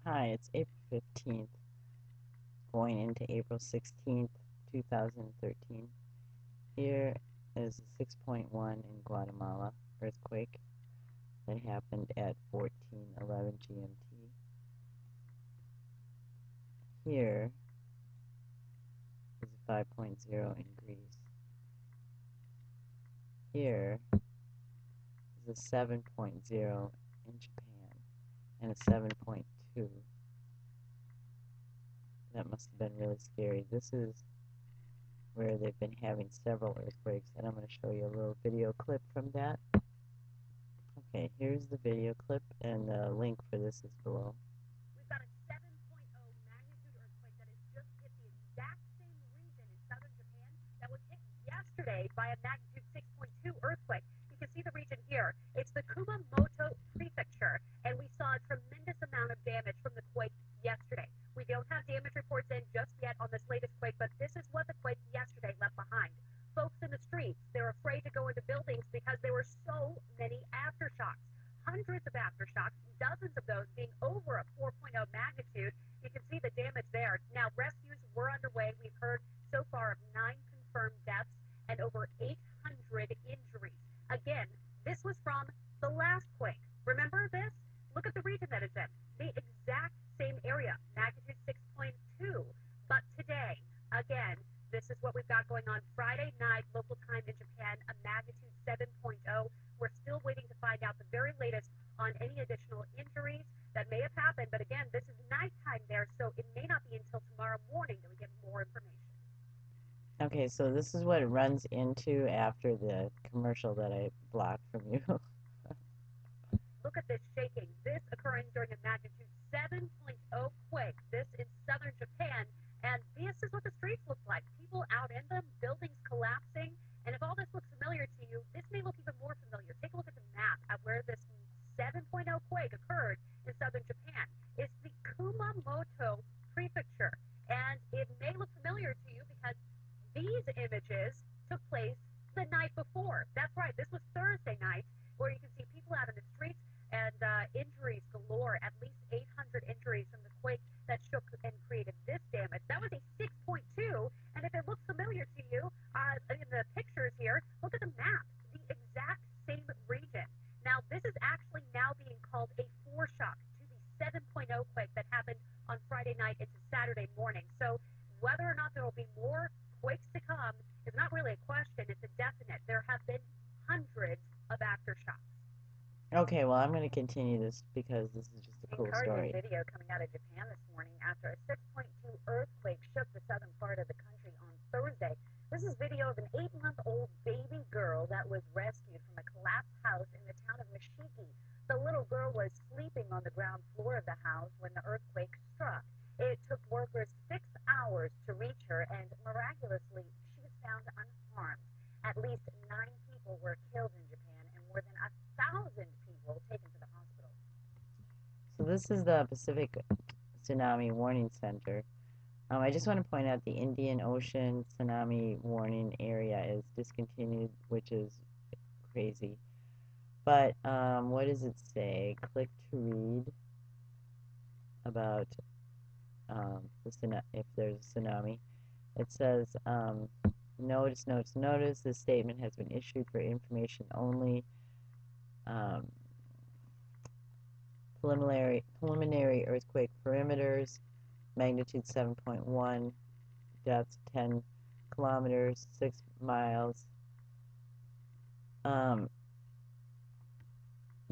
Hi, it's April 15th, going into April 16th, 2013. Here is a 6.1 in Guatemala earthquake that happened at 14:11 GMT. Here is a 5.0 in Greece. Here is a 7.0 in Japan and a 7.2. That must have been really scary. This is where they've been having several earthquakes, and I'm going to show you a little video clip from that. Okay, here's the video clip, and the link for this is below. We've got a 7.0 magnitude earthquake that has just hit the exact same region in southern Japan that was hit yesterday by a magnitude 6.2 earthquake. You can see the region here. It's the Kumamoto Prefecture, and we saw a tremendous amount of damage from the quake yesterday. We don't have damage reports in just yet on this latest quake, but this is what the quake yesterday left behind. Folks in the streets, they're afraid to go into buildings because there were so many aftershocks. Hundreds of aftershocks, dozens of those being over a 4.0 magnitude. You can see the damage there. Now, rescues were underway. We've heard so far of 9 confirmed deaths and over 800 injuries. Again, this was from the last quake. Remember this? Look at the region that it's in. The exact same area, magnitude 6.2. But today, again, this is what we've got going on Friday night, local time in Japan, a magnitude 7.0. We're still waiting to find out the very latest on any additional injuries that may have happened. But again, this is nighttime there, so it may not be until tomorrow morning that we get more information. Okay, so this is what it runs into after the commercial that I blocked from you. Look at this shaking. This occurring during a magnitude 7.0 quake. This is southern Japan, and this is what the streets look like. People out in them, buildings collapsing. And if all this looks familiar to you, this may look even more familiar. Take a look at the map at where this 7.0 quake occurred in southern Japan. It's the Kumamoto Prefecture, and it may look familiar to you because these images took place the night before. That's right, this was Thursday night, where you can see people out in the streets and injuries galore, at least 800 injuries from the quake that shook and created this damage. That was a 6.2, and if it looks familiar to you in the pictures here, look at the map, the exact same region. Now, this is actually now being called a foreshock to the 7.0 quake that happened on Friday night into Saturday morning. So whether or not there will be more quakes to come is not really a question, it's a definite. There have been hundreds of aftershocks. Okay, well, I'm going to continue this because this is just a cool Encouraging story. video coming out of Japan this morning after a 6.2 earthquake shook the southern part of the country on Thursday. This is video of an 8-month-old baby girl that was rescued from a collapsed house in the town of Mashiki. The little girl was sleeping on the ground floor of the house when the earthquake struck. It took workers 6 hours to reach her, and miraculously, she was found unharmed. At least 9 people were killed in Japan, and more than 1,000 people taken to the hospital. So this is the Pacific Tsunami Warning Center. I just want to point out the Indian Ocean Tsunami Warning Area is discontinued, which is crazy. But what does it say? Click to read about if there's a tsunami. It says, notice, notice, notice, this statement has been issued for information only. Um, preliminary earthquake perimeters, magnitude 7.1, depth 10 kilometers, 6 miles. Um,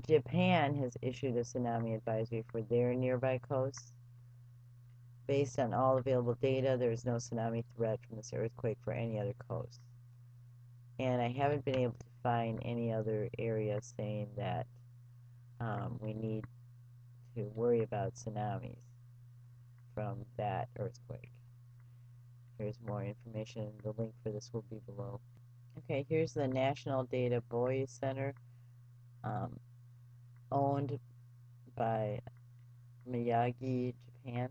Japan has issued a tsunami advisory for their nearby coasts. Based on all available data, there is no tsunami threat from this earthquake for any other coast. And I haven't been able to find any other area saying that we need to worry about tsunamis from that earthquake. Here's more information. The link for this will be below. Okay, here's the National Data Buoy Center, um, owned by Miyagi, Japan,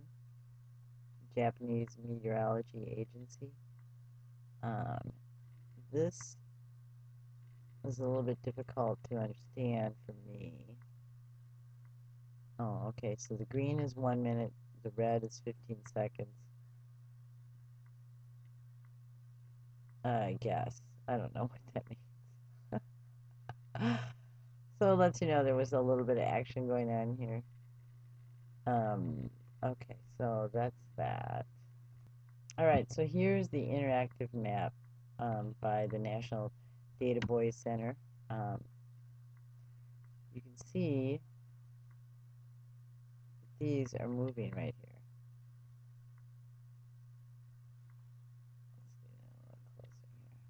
Japanese Meteorology Agency. Um, this is a little bit difficult to understand for me. Oh, okay, so the green is 1 minute, the red is 15 seconds. I guess. I don't know what that means. So it lets you know there was a little bit of action going on here. Okay, so that's that. Alright, so here's the interactive map by the National Data Boys Center. You can see these are moving right here. Let's see a little closer here.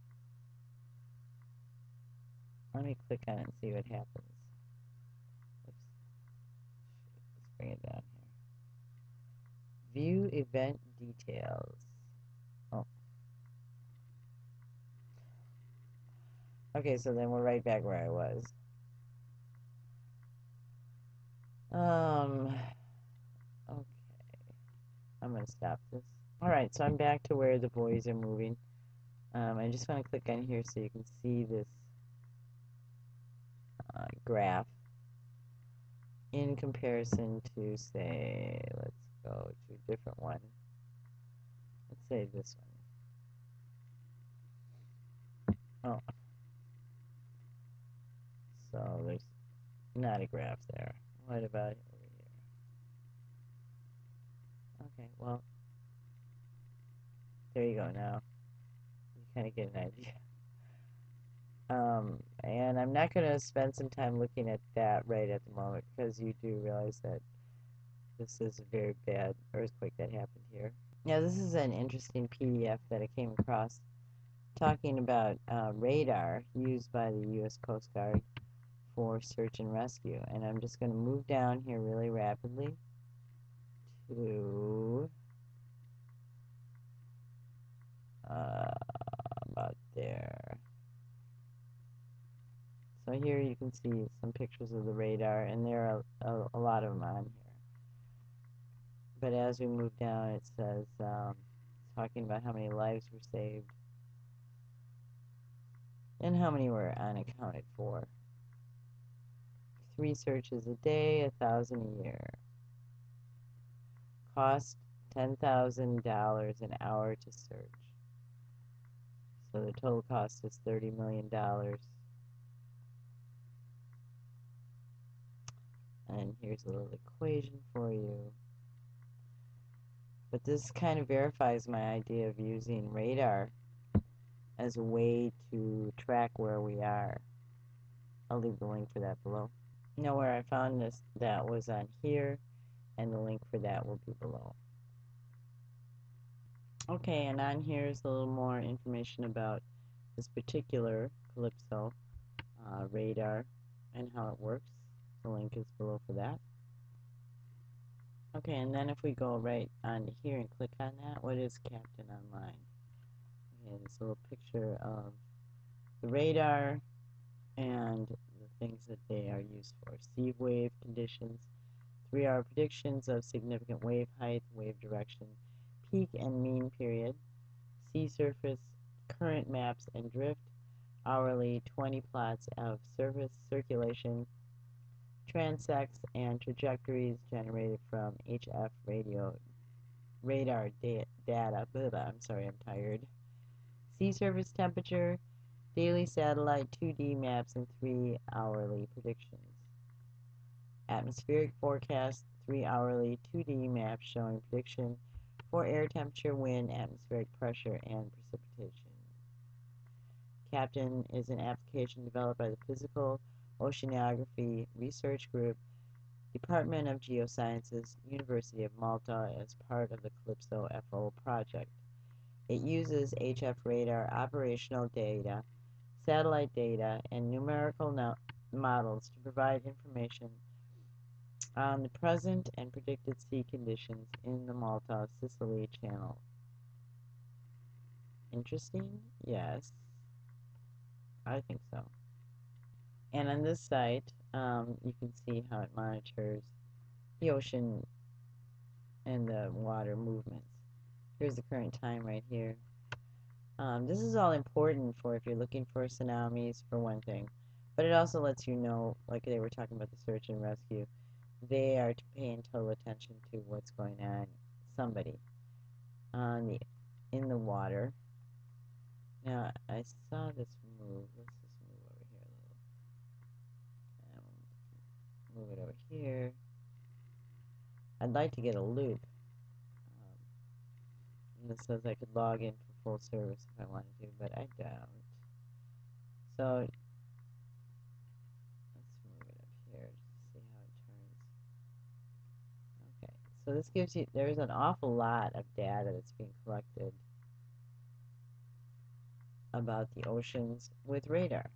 Let me click on it and see what happens. Oops. Let's bring it down here. View event details. Oh. Okay, so then we're right back where I was. Okay. I'm gonna stop this. Alright, so I'm back to where the boys are moving. I just want to click on here so you can see this graph in comparison to, say, let's go to a different one. Let's say this one. Oh, so there's not a graph there. What about over here? Okay, well, there you go now. You kind of get an idea. And I'm not going to spend some time looking at that right at the moment because you do realize that this is a very bad earthquake that happened here. Now, this is an interesting PDF that I came across talking about radar used by the U.S. Coast Guard for search and rescue. And I'm just going to move down here really rapidly to about there. So here you can see some pictures of the radar, and there are a lot of them on here. But as we move down, it says, talking about how many lives were saved and how many were unaccounted for. 3 searches a day, 1,000 a year. Cost $10,000 an hour to search. So the total cost is $30 million. And here's a little equation for you. But this kind of verifies my idea of using radar as a way to track where we are. I'll leave the link for that below. You know where I found this? That was on here, and the link for that will be below. Okay, and on here is a little more information about this particular Calypso radar and how it works. The link is below for that. Okay, and then if we go right onto here and click on that, what is Captain Online? Okay, this little picture of the radar and the things that they are used for. Sea wave conditions, 3-hour predictions of significant wave height, wave direction, peak and mean period, sea surface, current maps and drift, hourly 20 plots of surface circulation, transects, and trajectories generated from HF radar data. I'm sorry, I'm tired. Sea surface temperature, daily satellite 2D maps, and 3 hourly predictions. Atmospheric forecast, 3 hourly 2D maps showing prediction for air temperature, wind, atmospheric pressure, and precipitation. Captain is an application developed by the Physical Oceanography Research Group, Department of Geosciences, University of Malta, as part of the Calypso FO project. It uses HF radar operational data, satellite data, and numerical models to provide information on the present and predicted sea conditions in the Malta-Sicily Channel. Interesting? Yes. I think so. And on this site, you can see how it monitors the ocean and the water movements. Here's the current time right here. This is all important for if you're looking for tsunamis, for one thing. But it also lets you know, like they were talking about the search and rescue, they are to paying total attention to what's going on, somebody on the in the water. Now I saw this move. Let's just move over here a little. Move it over here. I'd like to get a loop. And this says I could log in for full service if I wanted to, but I don't. So let's move it up here to see how it turns. Okay, so this gives you, there's an awful lot of data that's being collected about the oceans with radar.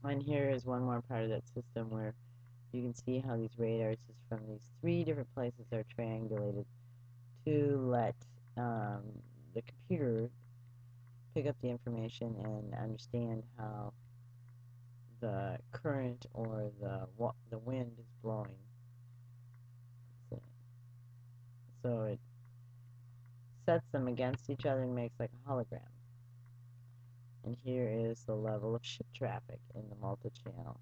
And here is one more part of that system where you can see how these radars just from these 3 different places are triangulated to let the computer pick up the information and understand how the current or the wind is blowing. So it sets them against each other and makes like a hologram. And here is the level of ship traffic in the multi-channel,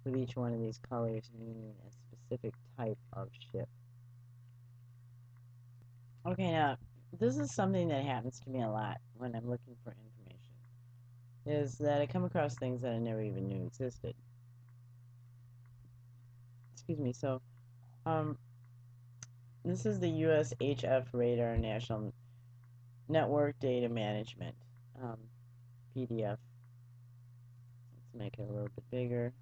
with each one of these colors meaning a specific type of ship. Okay, now this is something that happens to me a lot when I'm looking for information, is that I come across things that I never even knew existed. Excuse me. So this is the USHF Radar National Network Data Management PDF. Let's make it a little bit bigger.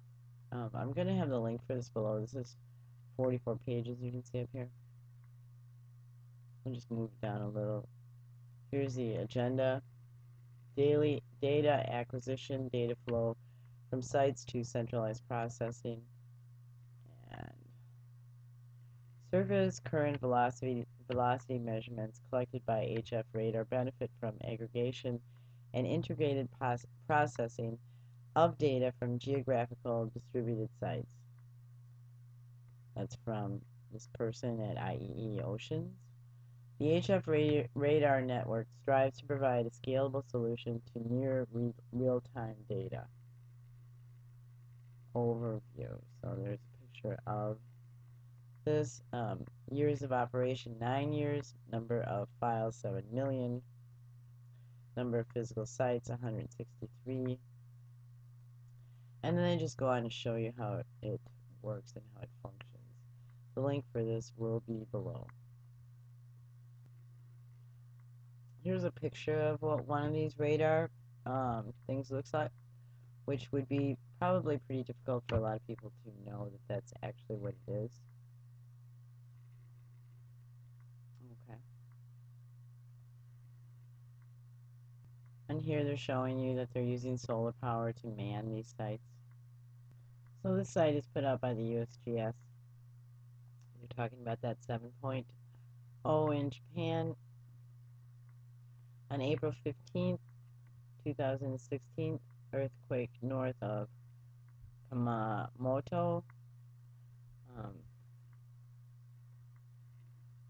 I'm going to have the link for this below. This is 44 pages, you can see up here. I'll just move it down a little. Here's the agenda. Daily data acquisition, data flow from sites to centralized processing. And surface current velocity measurements collected by HF radar benefit from aggregation and integrated processing of data from geographical distributed sites. That's from this person at IEE Oceans. The HF radar network strives to provide a scalable solution to near real-time data. Overview. So there's a picture of this. Years of operation, 9 years. Number of files, 7 million. Number of physical sites, 163. And then they just go on to show you how it works and how it functions. The link for this will be below. Here's a picture of what one of these radar things looks like, which would be probably pretty difficult for a lot of people to know that that's actually what it is. Okay. And here they're showing you that they're using solar power to man these sites. So this site is put out by the USGS. We're talking about that 7.0 in Japan. On April 15th, 2016, earthquake north of Kumamoto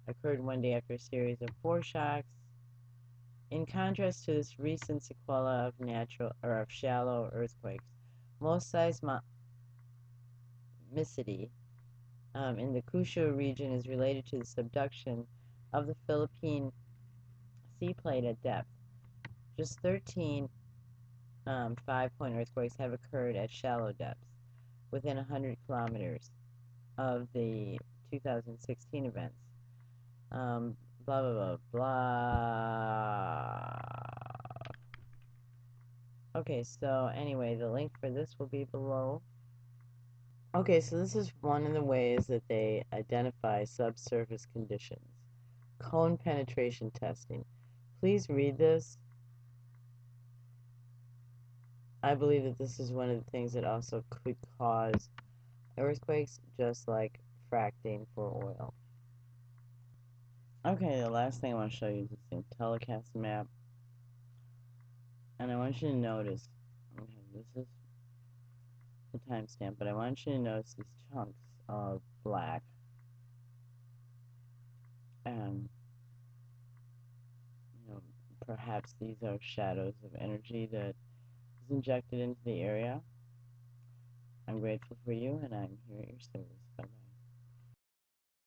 occurred one day after a series of foreshocks. In contrast to this recent sequela of shallow earthquakes, most seismicity in the Kyushu region is related to the subduction of the Philippine sea plate at depth. Just 13 5-point earthquakes have occurred at shallow depths, within 100 kilometers of the 2016 events. Blah, blah, blah, blah. Okay, so anyway, the link for this will be below. Okay, so this is one of the ways that they identify subsurface conditions. Cone penetration testing. Please read this. I believe that this is one of the things that also could cause earthquakes, just like fracking for oil. Okay, the last thing I want to show you is this telecast map. And I want you to notice, okay, this is the timestamp, but I want you to notice these chunks of black. And, perhaps these are shadows of energy that is injected into the area. I'm grateful for you, and I'm here at your service.